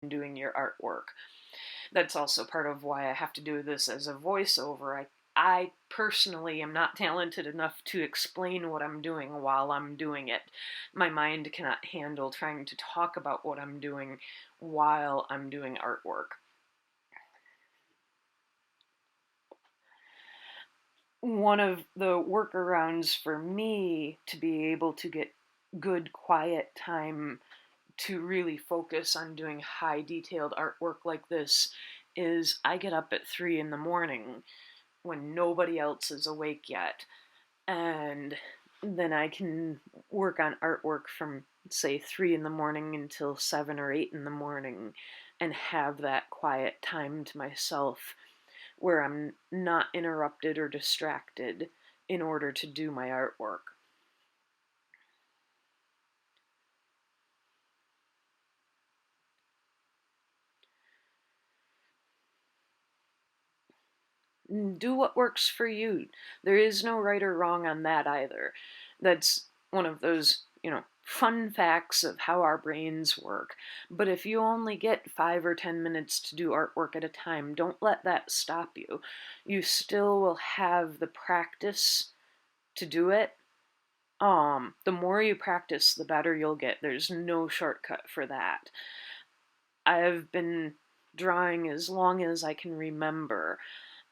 doing your artwork. That's also part of why I have to do this as a voiceover. I personally am not talented enough to explain what I'm doing while I'm doing it. My mind cannot handle trying to talk about what I'm doing while I'm doing artwork. One of the workarounds for me to be able to get good quiet time to really focus on doing high detailed artwork like this is I get up at 3 in the morning when nobody else is awake yet, and then I can work on artwork from, say, 3 in the morning until 7 or 8 in the morning and have that quiet time to myself where I'm not interrupted or distracted in order to do my artwork. Do what works for you. There is no right or wrong on that either. That's one of those, fun facts of how our brains work. But if you only get 5 or 10 minutes to do artwork at a time, don't let that stop you. You still will have the practice to do it. The more you practice, the better you'll get. There's no shortcut for that. I've been drawing as long as I can remember,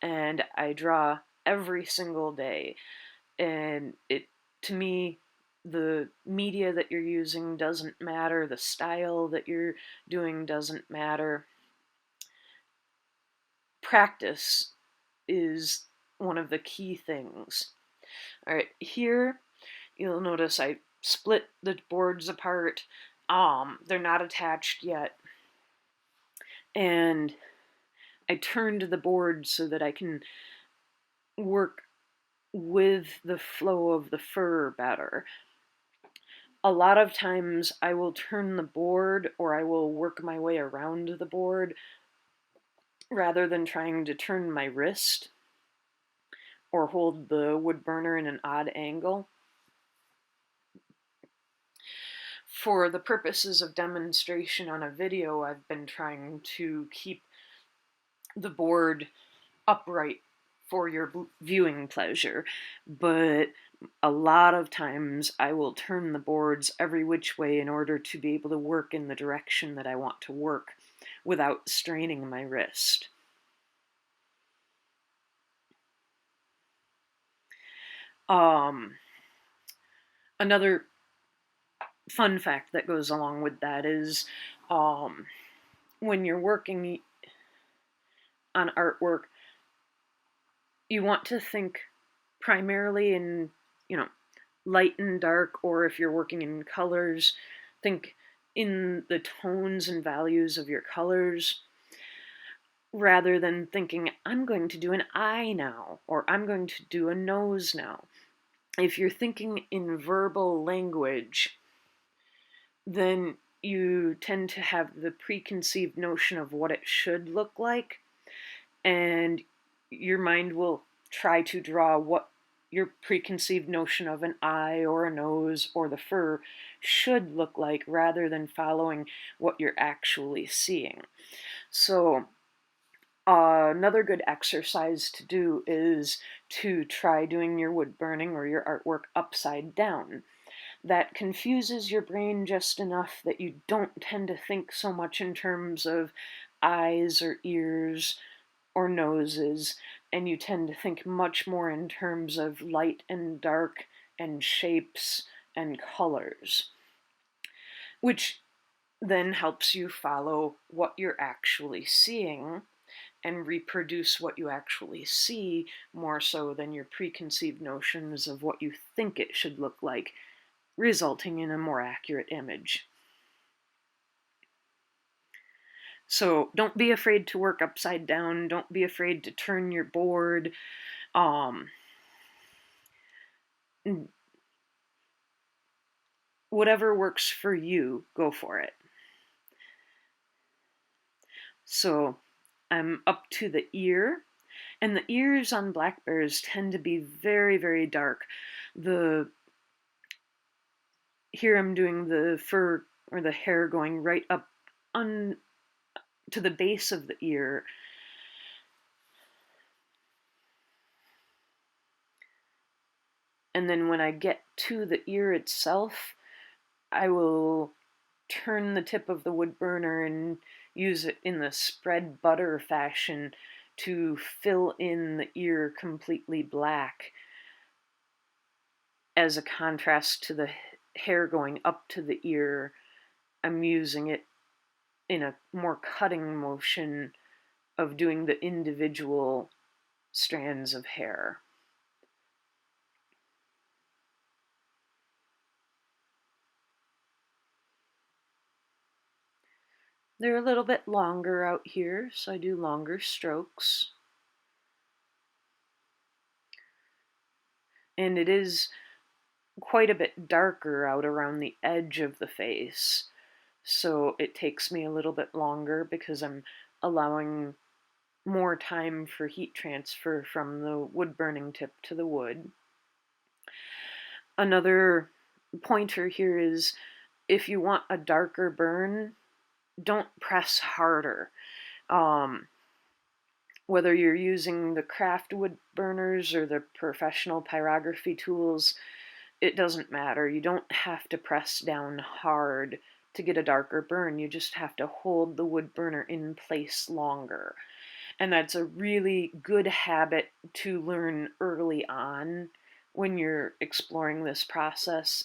and I draw every single day. And to me, the media that you're using doesn't matter, the style that you're doing doesn't matter. Practice is one of the key things. All right, here you'll notice I split the boards apart. They're not attached yet. And I turned the board so that I can work with the flow of the fur better. A lot of times I will turn the board, or I will work my way around the board rather than trying to turn my wrist or hold the wood burner in an odd angle. For the purposes of demonstration on a video, I've been trying to keep the board upright for your viewing pleasure, but a lot of times I will turn the boards every which way in order to be able to work in the direction that I want to work without straining my wrist. Another fun fact that goes along with that is when you're working on artwork, you want to think primarily in, light and dark, or if you're working in colors, think in the tones and values of your colors, rather than thinking, I'm going to do an eye now, or I'm going to do a nose now. If you're thinking in verbal language, then you tend to have the preconceived notion of what it should look like, and your mind will try to draw what your preconceived notion of an eye or a nose or the fur should look like, rather than following what you're actually seeing. So another good exercise to do is to try doing your wood burning or your artwork upside down. That confuses your brain just enough that you don't tend to think so much in terms of eyes or ears or noses, and you tend to think much more in terms of light and dark and shapes and colors, which then helps you follow what you're actually seeing and reproduce what you actually see more so than your preconceived notions of what you think it should look like, resulting in a more accurate image. So don't be afraid to work upside down. Don't be afraid to turn your board. Whatever works for you, go for it. So I'm up to the ear, and the ears on black bears tend to be very, very dark. Here I'm doing the fur or the hair going right up to the base of the ear. And then when I get to the ear itself, I will turn the tip of the wood burner and use it in the spread butter fashion to fill in the ear completely black as a contrast to the hair going up to the ear. I'm using it in a more cutting motion of doing the individual strands of hair. They're a little bit longer out here, so I do longer strokes. And it is quite a bit darker out around the edge of the face, so it takes me a little bit longer because I'm allowing more time for heat transfer from the wood burning tip to the wood. Another pointer here is if you want a darker burn, don't press harder. Whether you're using the craft wood burners or the professional pyrography tools, it doesn't matter. You don't have to press down hard to get a darker burn. You just have to hold the wood burner in place longer. And that's a really good habit to learn early on when you're exploring this process.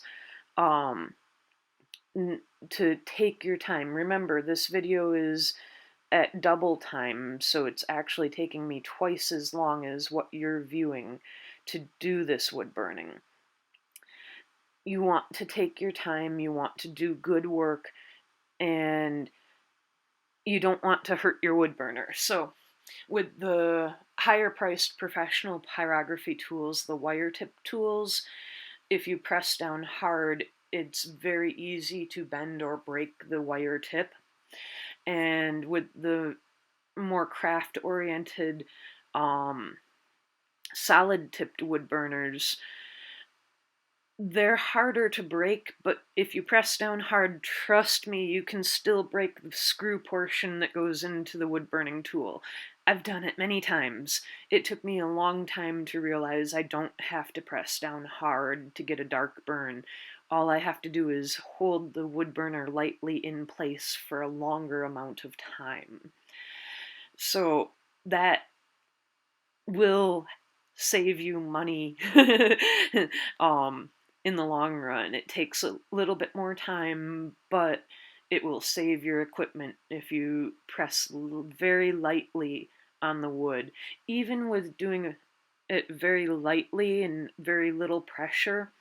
To take your time. Remember, this video is at double time, so it's actually taking me twice as long as what you're viewing to do this wood burning. You want to take your time, you want to do good work, and you don't want to hurt your wood burner. So with the higher priced professional pyrography tools, the wire tip tools, if you press down hard, it's very easy to bend or break the wire tip. And with the more craft-oriented solid-tipped wood burners, they're harder to break, but if you press down hard, trust me, you can still break the screw portion that goes into the wood burning tool. I've done it many times. It took me a long time to realize I don't have to press down hard to get a dark burn. All I have to do is hold the wood burner lightly in place for a longer amount of time. So that will save you money in the long run. It takes a little bit more time, but it will save your equipment if you press very lightly on the wood. Even with doing it very lightly and very little pressure,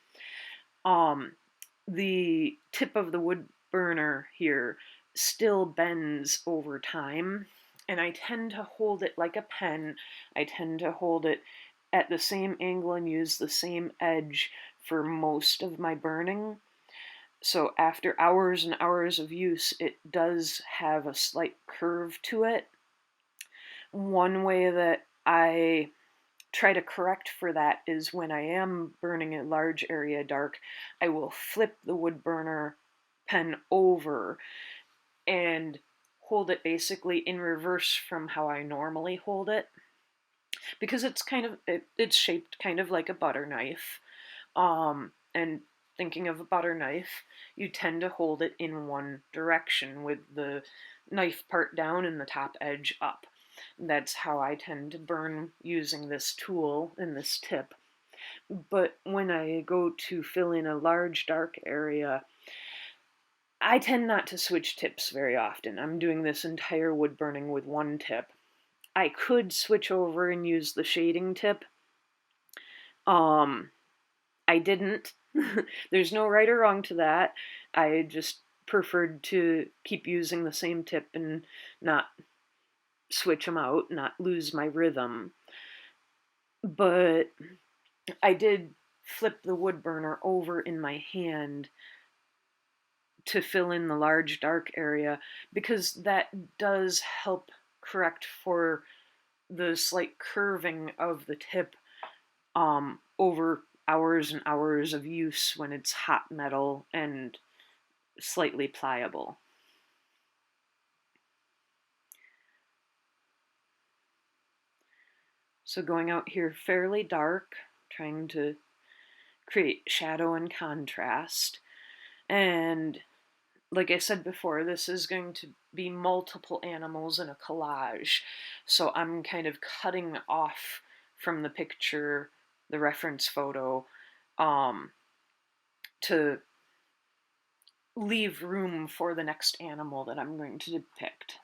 the tip of the wood burner here still bends over time, and I tend to hold it like a pen. I tend to hold it at the same angle and use the same edge for most of my burning. So after hours and hours of use, it does have a slight curve to it. One way that I try to correct for that is when I am burning a large area dark, I will flip the wood burner pen over and hold it basically in reverse from how I normally hold it, because it's shaped kind of like a butter knife. And thinking of a butter knife, you tend to hold it in one direction with the knife part down and the top edge up. That's how I tend to burn using this tool and this tip. But when I go to fill in a large dark area, I tend not to switch tips very often. I'm doing this entire wood burning with one tip. I could switch over and use the shading tip. I didn't. There's no right or wrong to that. I just preferred to keep using the same tip and not switch them out, not lose my rhythm. But I did flip the wood burner over in my hand to fill in the large dark area, because that does help correct for the slight curving of the tip over hours and hours of use when it's hot metal and slightly pliable. So going out here fairly dark, trying to create shadow and contrast. And like I said before, this is going to be multiple animals in a collage. So I'm kind of cutting off from the picture, the reference photo, to leave room for the next animal that I'm going to depict.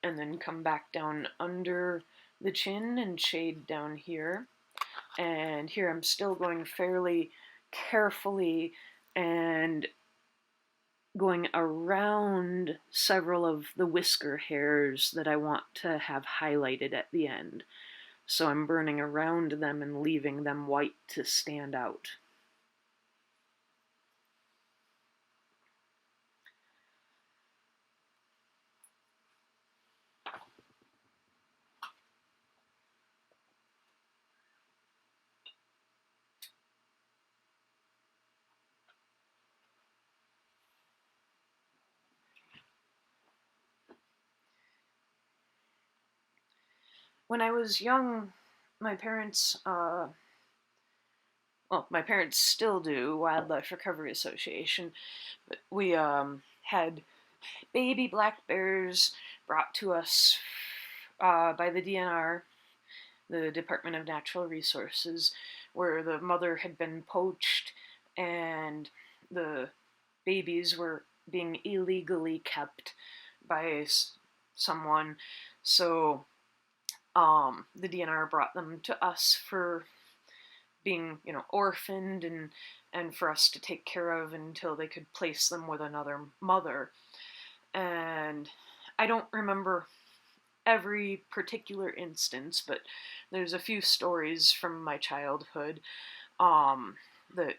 And then come back down under the chin and shade down here. And here I'm still going fairly carefully and going around several of the whisker hairs that I want to have highlighted at the end. So I'm burning around them and leaving them white to stand out. When I was young, my parents, my parents still do, Wildlife Recovery Association, but we had baby black bears brought to us by the DNR, the Department of Natural Resources, where the mother had been poached and the babies were being illegally kept by someone. So the DNR brought them to us for being, orphaned and for us to take care of until they could place them with another mother. And I don't remember every particular instance, but there's a few stories from my childhood that,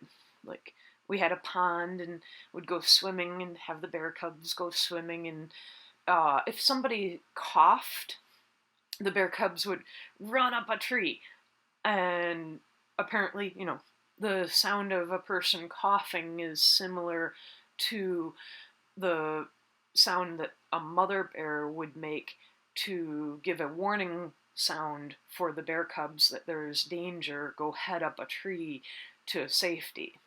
like, we had a pond and would go swimming and have the bear cubs go swimming, and if somebody coughed, the bear cubs would run up a tree, and apparently, the sound of a person coughing is similar to the sound that a mother bear would make to give a warning sound for the bear cubs that there's danger, go head up a tree to safety.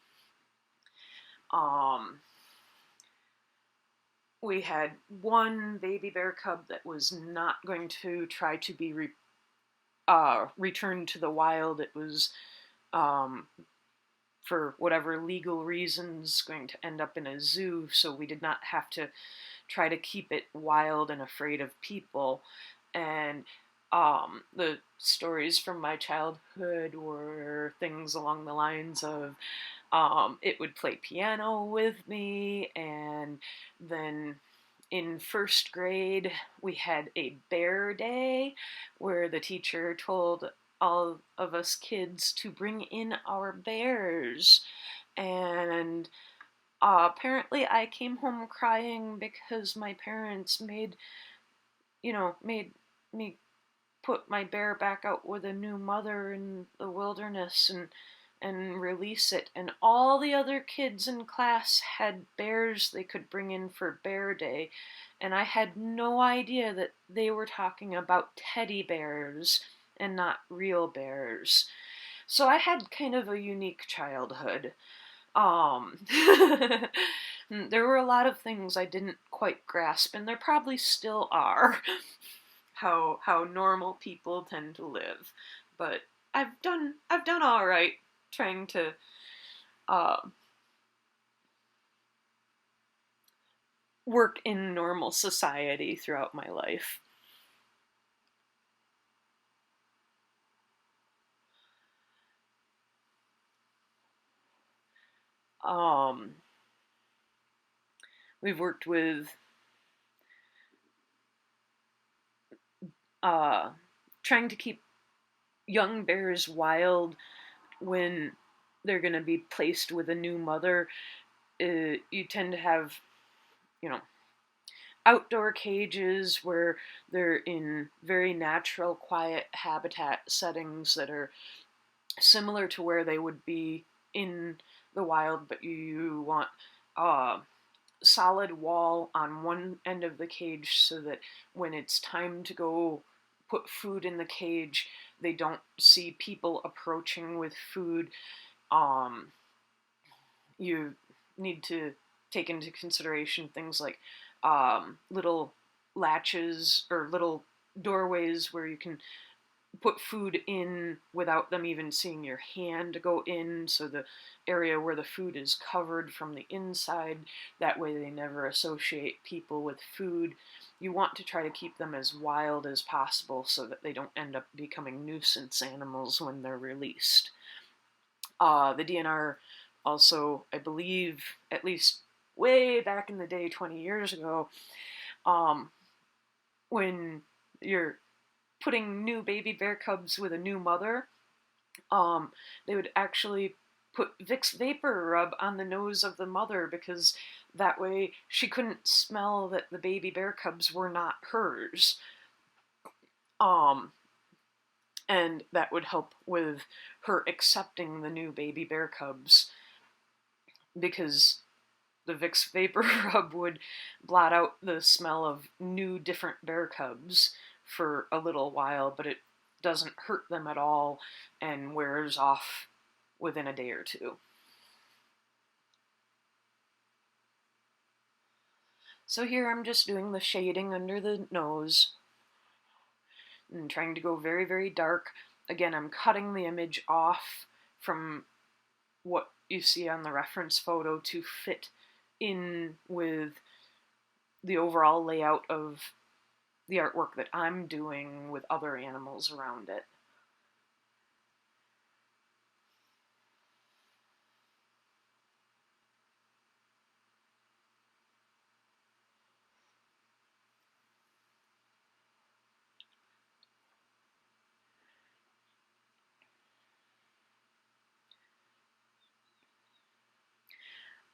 We had one baby bear cub that was not going to try to be returned to the wild. It was, for whatever legal reasons, going to end up in a zoo, so we did not have to try to keep it wild and afraid of people. And the stories from my childhood were things along the lines of it would play piano with me, and then in first grade we had a bear day where the teacher told all of us kids to bring in our bears, and apparently I came home crying because my parents made me put my bear back out with a new mother in the wilderness and release it, and all the other kids in class had bears they could bring in for Bear Day, and I had no idea that they were talking about teddy bears and not real bears. So I had kind of a unique childhood. There were a lot of things I didn't quite grasp, and there probably still are. How normal people tend to live, but I've done all right trying to work in normal society throughout my life. We've worked with trying to keep young bears wild when they're going to be placed with a new mother. You tend to have, outdoor cages where they're in very natural, quiet habitat settings that are similar to where they would be in the wild, but you want a solid wall on one end of the cage so that when it's time to go put food in the cage. They don't see people approaching with food. You need to take into consideration things like little latches or little doorways where you can put food in without them even seeing your hand go in, so the area where the food is covered from the inside, that way they never associate people with food. You want to try to keep them as wild as possible so that they don't end up becoming nuisance animals when they're released. The DNR also, I believe, at least way back in the day, 20 years ago, when you're putting new baby bear cubs with a new mother, they would actually put Vicks Vapor Rub on the nose of the mother, because that way she couldn't smell that the baby bear cubs were not hers. And that would help with her accepting the new baby bear cubs, because the Vicks Vapor Rub would blot out the smell of new, different bear cubs for a little while, but it doesn't hurt them at all and wears off within a day or two. So here I'm just doing the shading under the nose and trying to go very, very dark. Again, I'm cutting the image off from what you see on the reference photo to fit in with the overall layout of the artwork that I'm doing with other animals around it.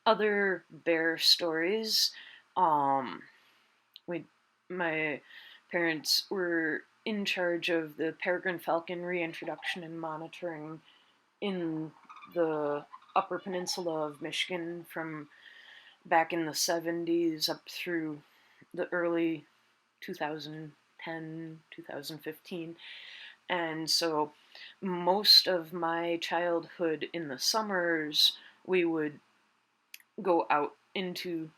Other bear stories, my parents were in charge of the peregrine falcon reintroduction and monitoring in the Upper Peninsula of Michigan from back in the 70s up through the early 2010, 2015. And so most of my childhood in the summers, we would go out into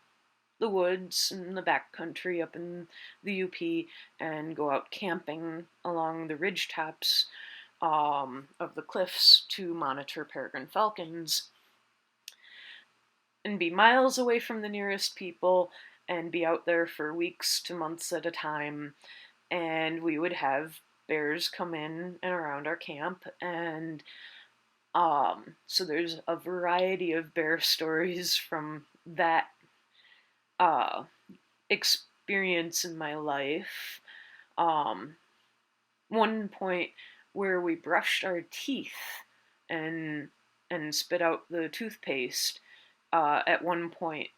the woods and the backcountry up in the UP and go out camping along the ridge tops of the cliffs to monitor peregrine falcons and be miles away from the nearest people and be out there for weeks to months at a time. And we would have bears come in and around our camp, and so there's a variety of bear stories from that experience in my life. One point where we brushed our teeth and spit out the toothpaste. At one point,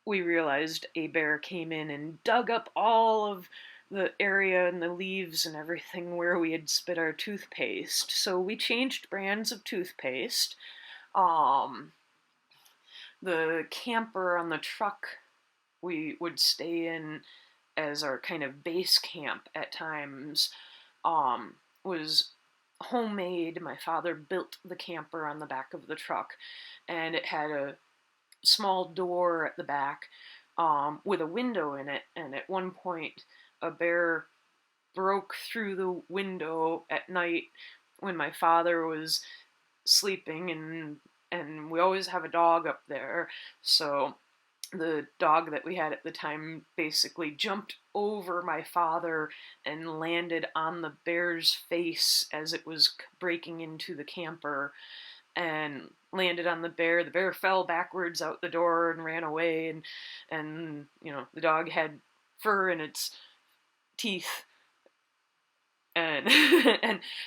we realized a bear came in and dug up all of the area and the leaves and everything where we had spit our toothpaste. So we changed brands of toothpaste. The camper on the truck we would stay in as our kind of base camp at times was homemade. My father built the camper on the back of the truck, and it had a small door at the back with a window in it, and at one point a bear broke through the window at night when my father was sleeping, and we always have a dog up there, so the dog that we had at the time basically jumped over my father and landed on the bear's face as it was breaking into the camper, and landed on the bear. The bear fell backwards out the door and ran away, and you know, the dog had fur in its teeth, and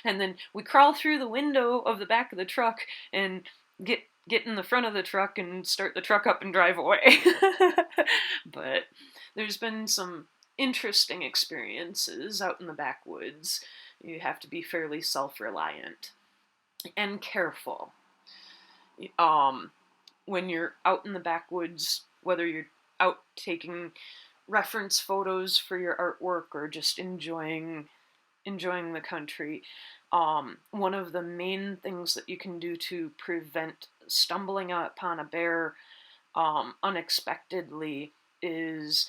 and then we crawl through the window of the back of the truck and get in the front of the truck and start the truck up and drive away. But there's been some interesting experiences out in the backwoods. You have to be fairly self-reliant and careful. When you're out in the backwoods, whether you're out taking reference photos for your artwork or just enjoying the country, one of the main things that you can do to prevent stumbling upon a bear unexpectedly is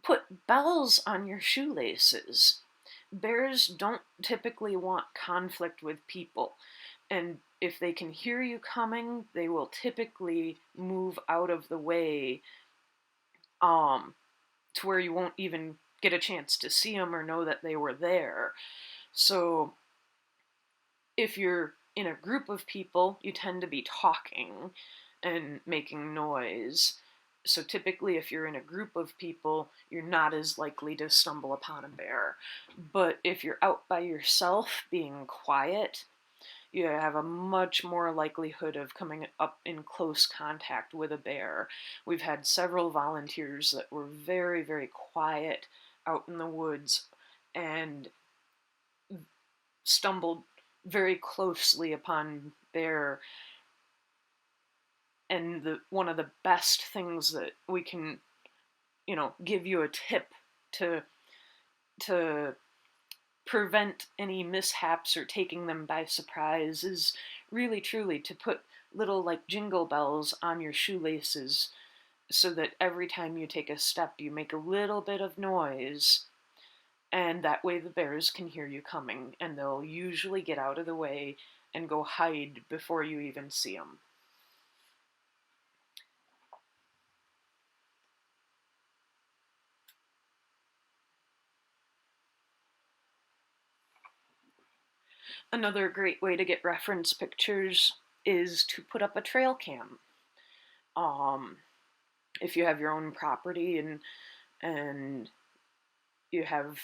put bells on your shoelaces. Bears don't typically want conflict with people, and if they can hear you coming, they will typically move out of the way to where you won't even get a chance to see them or know that they were there. So if you're in a group of people, you tend to be talking and making noise. So typically, if you're in a group of people, you're not as likely to stumble upon a bear. But if you're out by yourself, being quiet, you have a much more likelihood of coming up in close contact with a bear. We've had several volunteers that were very, very quiet out in the woods and stumbled very closely upon bear. And one of the best things that we can, give you a tip to prevent any mishaps or taking them by surprise is really truly to put little like jingle bells on your shoelaces so that every time you take a step you make a little bit of noise, and that way the bears can hear you coming and they'll usually get out of the way and go hide before you even see them. Another great way to get reference pictures is to put up a trail cam. If you have your own property and you have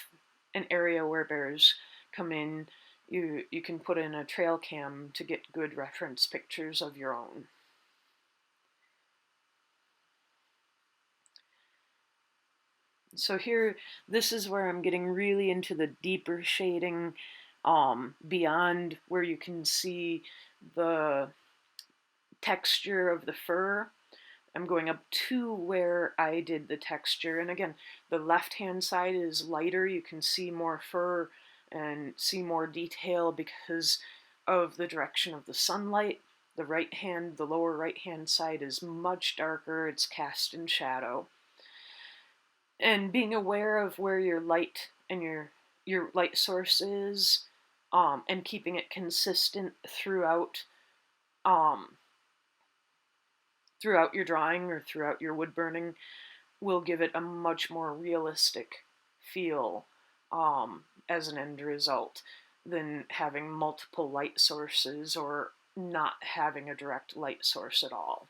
an area where bears come in, you can put in a trail cam to get good reference pictures of your own. So here, this is where I'm getting really into the deeper shading, beyond where you can see the texture of the fur. I'm going up to where I did the texture, and again, the left-hand side is lighter. You can see more fur and see more detail because of the direction of the sunlight. The lower right-hand side is much darker. It's cast in shadow. And being aware of where your light and your light source is, and keeping it consistent throughout your drawing or throughout your wood burning will give it a much more realistic feel as an end result than having multiple light sources or not having a direct light source at all.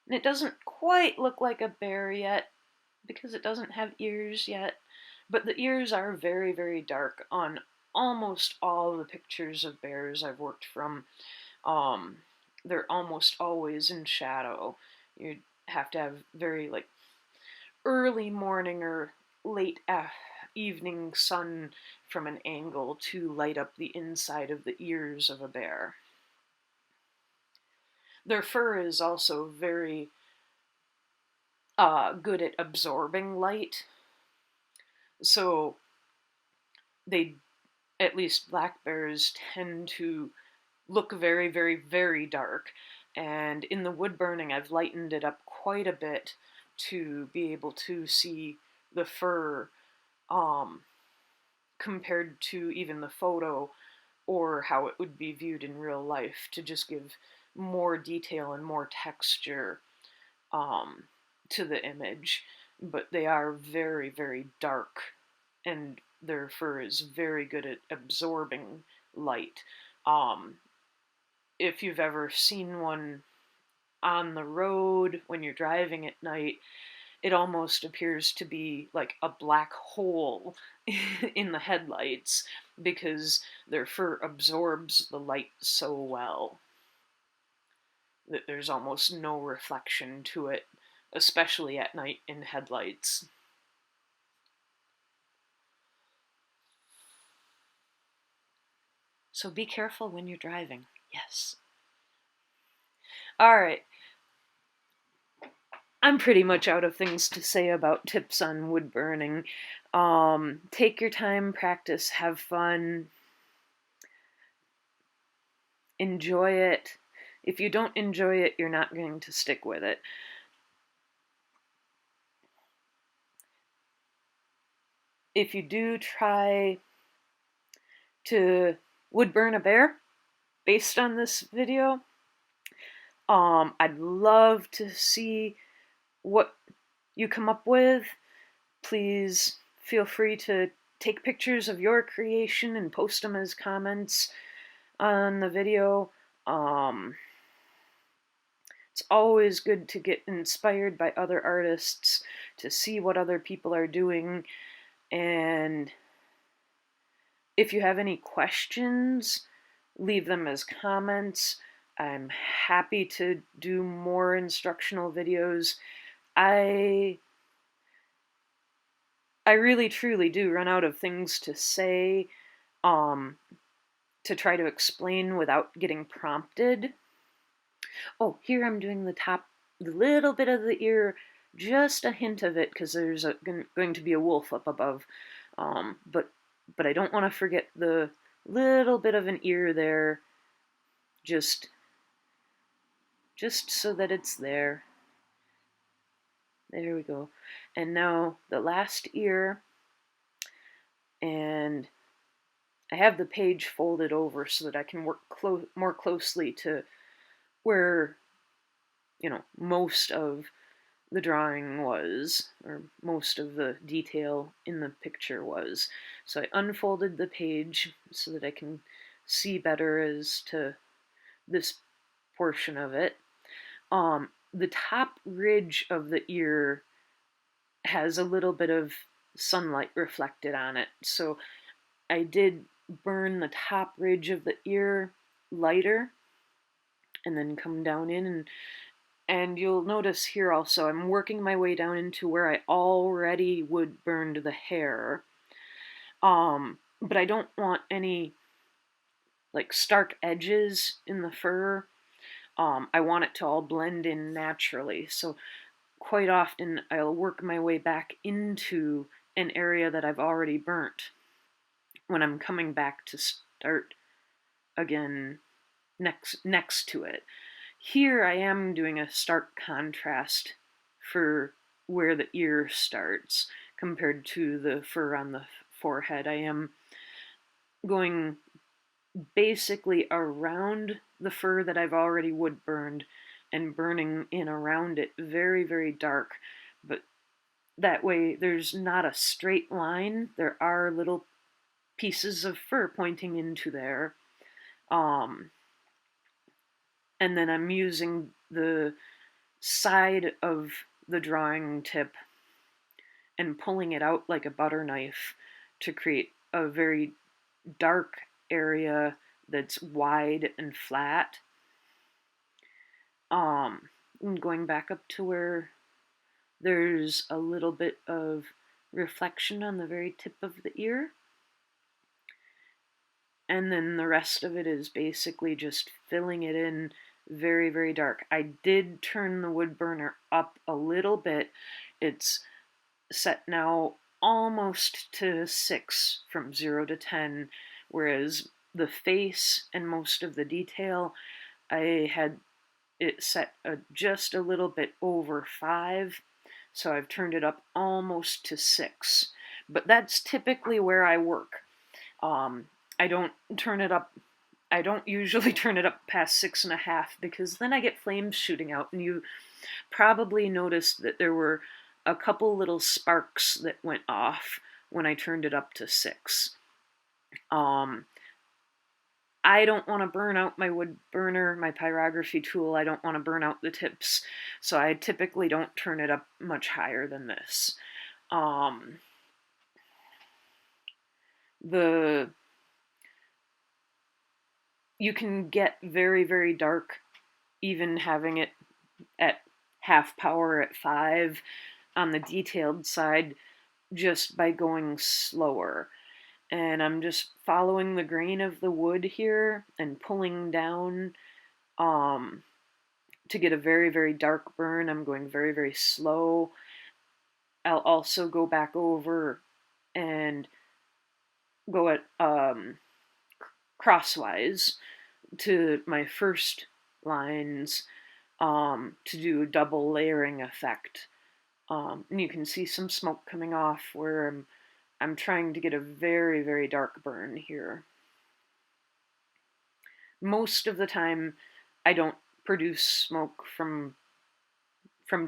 And it doesn't quite look like a bear yet because it doesn't have ears yet, but the ears are very, very dark on almost all the pictures of bears I've worked from. They're almost always in shadow. You have to have very like early morning or late evening sun from an angle to light up the inside of the ears of a bear. Their fur is also very good at absorbing light. So at least black bears tend to look very, very, very dark. And in the wood burning, I've lightened it up quite a bit to be able to see the fur compared to even the photo or how it would be viewed in real life, to just give more detail and more texture to the image. But they are very, very dark, and their fur is very good at absorbing light. If you've ever seen one on the road when you're driving at night, it almost appears to be like a black hole in the headlights because their fur absorbs the light so well that there's almost no reflection to it, especially at night in headlights. So be careful when you're driving. Yes. All right. I'm pretty much out of things to say about tips on wood burning. Take your time, practice, have fun, enjoy it. If you don't enjoy it, you're not going to stick with it. If you do try to wood burn a bear based on this video, I'd love to see what you come up with. Please feel free to take pictures of your creation and post them as comments on the video. It's always good to get inspired by other artists, to see what other people are doing, and if you have any questions, leave them as comments. I'm happy to do more instructional videos. I really truly do run out of things to say to try to explain without getting prompted. Oh, here I'm doing the little bit of the ear, just a hint of it, because there's going to be a wolf up above. But I don't want to forget the little bit of an ear there, just so that it's there. There we go. And now the last ear, and I have the page folded over so that I can work more closely to where, most of the drawing was, or most of the detail in the picture was. So I unfolded the page so that I can see better as to this portion of it. The top ridge of the ear has a little bit of sunlight reflected on it, so I did burn the top ridge of the ear lighter and then come down in, and you'll notice here also I'm working my way down into where I already wood burned the hair, but I don't want any like stark edges in the fur. I want it to all blend in naturally, so quite often I'll work my way back into an area that I've already burnt when I'm coming back to start again next to it. Here I am doing a stark contrast for where the ear starts compared to the fur on the forehead. I am going basically around the fur that I've already wood burned and burning in around it very, very dark, but that way there's not a straight line. There are little pieces of fur pointing into there. And then I'm using the side of the drawing tip and pulling it out like a butter knife to create a very dark area that's wide and flat. Going back up to where there's a little bit of reflection on the very tip of the ear. And then the rest of it is basically just filling it in very, very dark. I did turn the wood burner up a little bit. It's set now almost to 6 from 0 to 10, whereas the face and most of the detail, I had it set just a little bit over 5, so I've turned it up almost to 6. But that's typically where I work. I don't usually turn it up past 6.5 because then I get flames shooting out, and you probably noticed that there were a couple little sparks that went off when I turned it up to 6. I don't want to burn out my wood burner, my pyrography tool. I don't want to burn out the tips, so I typically don't turn it up much higher than this. You can get very, very dark even having it at half power at 5 on the detailed side just by going slower. And I'm just following the grain of the wood here and pulling down to get a very, very dark burn. I'm going very, very slow. I'll also go back over and go at crosswise to my first lines to do a double layering effect. And you can see some smoke coming off where I'm trying to get a very, very dark burn here. Most of the time, I don't produce smoke from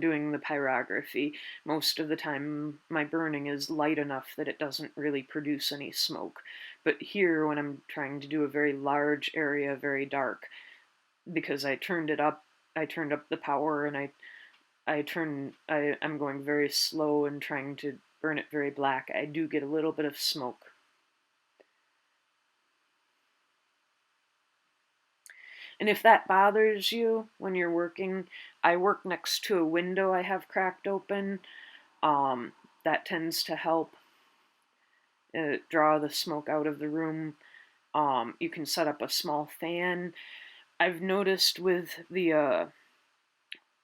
doing the pyrography. Most of the time, my burning is light enough that it doesn't really produce any smoke. But here, when I'm trying to do a very large area, very dark, because I turned up the power, and I'm going very slow and trying to burn it very black, I do get a little bit of smoke. And if that bothers you when you're working, I work next to a window I have cracked open. That tends to help draw the smoke out of the room. You can set up a small fan. I've noticed with the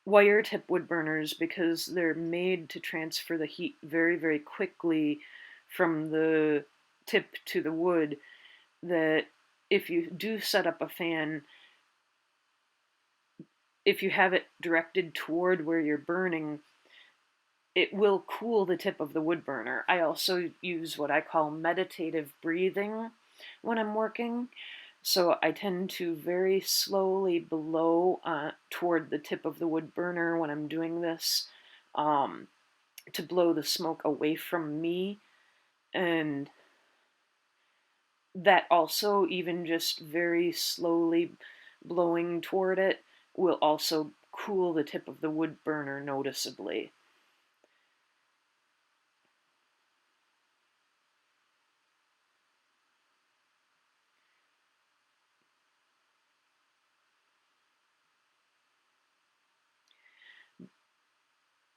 wire tip wood burners, because they're made to transfer the heat very, very quickly from the tip to the wood, that if you do set up a fan, if you have it directed toward where you're burning, it will cool the tip of the wood burner. I also use what I call meditative breathing when I'm working. So I tend to very slowly blow toward the tip of the wood burner when I'm doing this, to blow the smoke away from me. And that also, even just very slowly blowing toward it, will also cool the tip of the wood burner noticeably.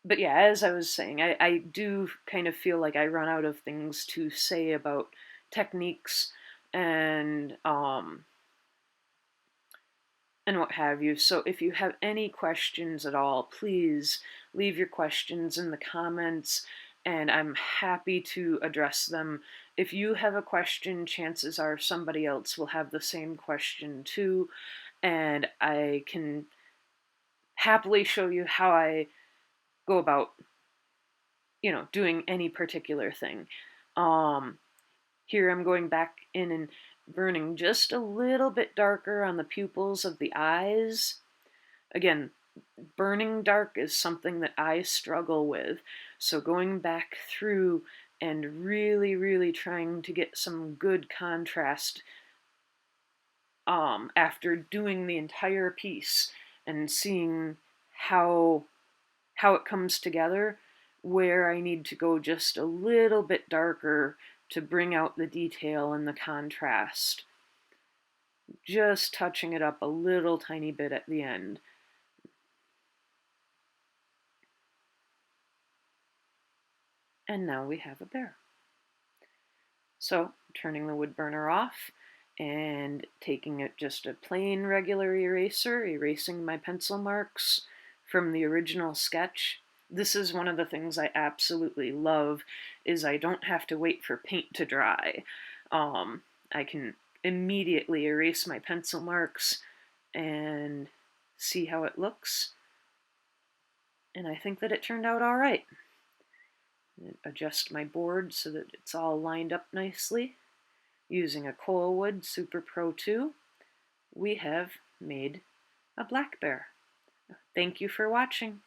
But yeah, as I was saying, I do kind of feel like I run out of things to say about techniques and what have you. So if you have any questions at all, please leave your questions in the comments, and I'm happy to address them. If you have a question, chances are somebody else will have the same question too, and I can happily show you how I go about, doing any particular thing. Here I'm going back in and burning just a little bit darker on the pupils of the eyes. Again, burning dark is something that I struggle with. So going back through and really, really trying to get some good contrast after doing the entire piece and seeing how it comes together, where I need to go just a little bit darker to bring out the detail and the contrast. Just touching it up a little tiny bit at the end. And now we have a bear. So, turning the wood burner off and taking it just a plain regular eraser, erasing my pencil marks from the original sketch. This is one of the things I absolutely love, is I don't have to wait for paint to dry. I can immediately erase my pencil marks and see how it looks. And I think that it turned out all right. Adjust my board so that it's all lined up nicely. Using a Colwood Super Pro II, we have made a black bear. Thank you for watching.